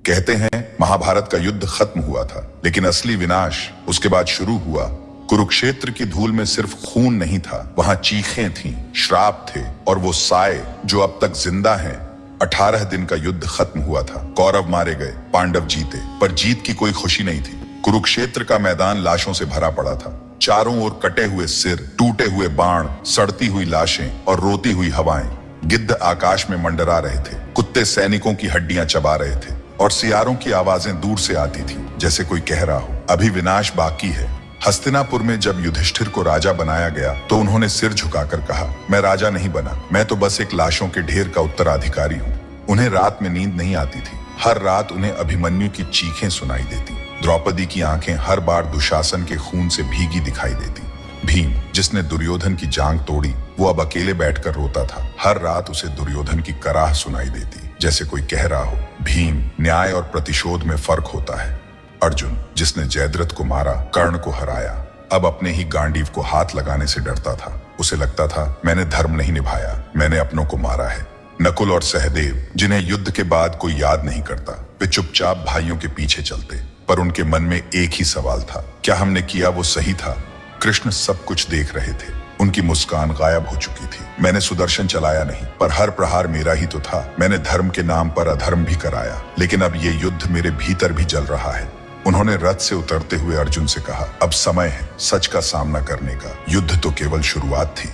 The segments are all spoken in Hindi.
कहते हैं महाभारत का युद्ध खत्म हुआ था, लेकिन असली विनाश उसके बाद शुरू हुआ। कुरुक्षेत्र की धूल में सिर्फ खून नहीं था, वहां चीखें थीं, श्राप थे और वो साए जो अब तक जिंदा हैं। 18 दिन का युद्ध खत्म हुआ था। कौरव मारे गए, पांडव जीते, पर जीत की कोई खुशी नहीं थी। कुरुक्षेत्र का मैदान लाशों से भरा पड़ा था। चारों ओर कटे हुए सिर, टूटे हुए बाण, सड़ती हुई लाशें और रोती हुई हवाएं। गिद्ध आकाश में मंडरा रहे थे, कुत्ते सैनिकों की हड्डियां चबा रहे थे और सियारों की आवाजें दूर से आती थी, जैसे कोई कह रहा हो अभी विनाश बाकी है। हस्तिनापुर में जब युधिष्ठिर को राजा बनाया गया तो उन्होंने सिर झुकाकर कहा, मैं राजा नहीं बना, मैं तो बस एक लाशों के ढेर का उत्तराधिकारी हूँ। उन्हें रात में नींद नहीं आती थी। हर रात उन्हें अभिमन्यु की चीखें सुनाई देती। द्रौपदी की आंखें हर बार दुशासन के खून से भीगी दिखाई देती। भीम, जिसने दुर्योधन की जांग तोड़ी, वो अब अकेले बैठकर रोता था। हर रात उसे दुर्योधन की कराह सुनाई देती, जैसे कोई कह रहा हो, भीम, न्याय और प्रतिशोध में फर्क होता है। अर्जुन, जिसने जयद्रथ को मारा, कर्ण को हराया, अब अपने ही गांडीव को हाथ लगाने से डरता था। उसे लगता था मैंने धर्म नहीं निभाया, मैंने अपनों को मारा है। नकुल और सहदेव, जिन्हें युद्ध के बाद कोई याद नहीं करता, वे चुपचाप भाइयों के पीछे चलते, पर उनके मन में एक ही सवाल था, क्या हमने किया वो सही था? कृष्ण सब कुछ देख रहे थे। उनकी मुस्कान गायब हो चुकी थी। मैंने सुदर्शन चलाया नहीं, पर हर प्रहार मेरा ही तो था। मैंने धर्म के नाम पर अधर्म भी कराया, लेकिन अब ये युद्ध मेरे भीतर भी जल रहा है। उन्होंने रथ से उतरते हुए अर्जुन से कहा, अब समय है सच का सामना करने का। युद्ध तो केवल शुरुआत थी।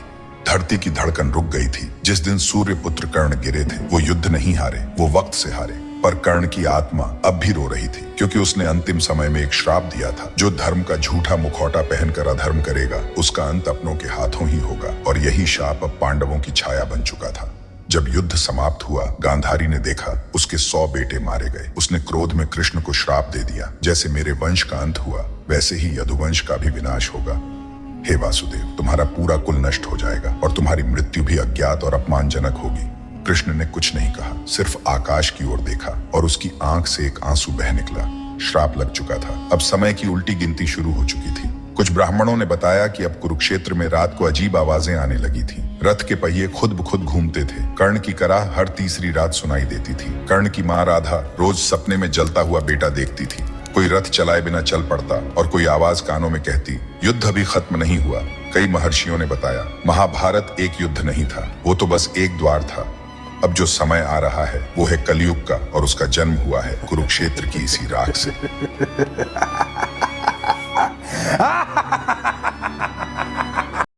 धरती की धड़कन रुक गई थी। जिस दिन सूर्यपुत्र कर्ण गिरे थे, वो युद्ध नहीं हारे, वो वक्त से हारे। पर कर्ण की आत्मा अब भी रो रही थी, क्योंकि उसने अंतिम समय में एक श्राप दिया था, जो धर्म का झूठा मुखौटा पहनकर अधर्म करेगा, उसका अंत अपनों के हाथों ही होगा। और यही शाप अब पांडवों की छाया बन चुका था। जब युद्ध समाप्त हुआ, गांधारी ने देखा उसके 100 बेटे मारे गए। उसने क्रोध में कृष्ण को श्राप दे दिया, जैसे मेरे वंश का अंत हुआ, वैसे ही यदुवंश का भी विनाश होगा। हे वासुदेव, तुम्हारा पूरा कुल नष्ट हो जाएगा और तुम्हारी मृत्यु भी अज्ञात और अपमानजनक होगी। कृष्ण ने कुछ नहीं कहा, सिर्फ आकाश की ओर देखा और उसकी आंख से एक आंसू बह निकला। श्राप लग चुका था। अब समय की उल्टी गिनती शुरू हो चुकी थी। कुछ ब्राह्मणों ने बताया कि अब कुरुक्षेत्र में रात को अजीब आवाजें आने लगी थी। रथ के पहिए खुद ब खुद घूमते थे। कर्ण की कराह हर तीसरी रात सुनाई देती थी। कर्ण की मां राधा रोज सपने में जलता हुआ बेटा देखती थी। कोई रथ चलाए बिना चल पड़ता और कोई आवाज कानों में कहती, युद्ध अभी खत्म नहीं हुआ। कई महर्षियों ने बताया, महाभारत एक युद्ध नहीं था, वो तो बस एक द्वार था। अब जो समय आ रहा है वो है कलयुग का, और उसका जन्म हुआ है कुरुक्षेत्र की इसी राख से।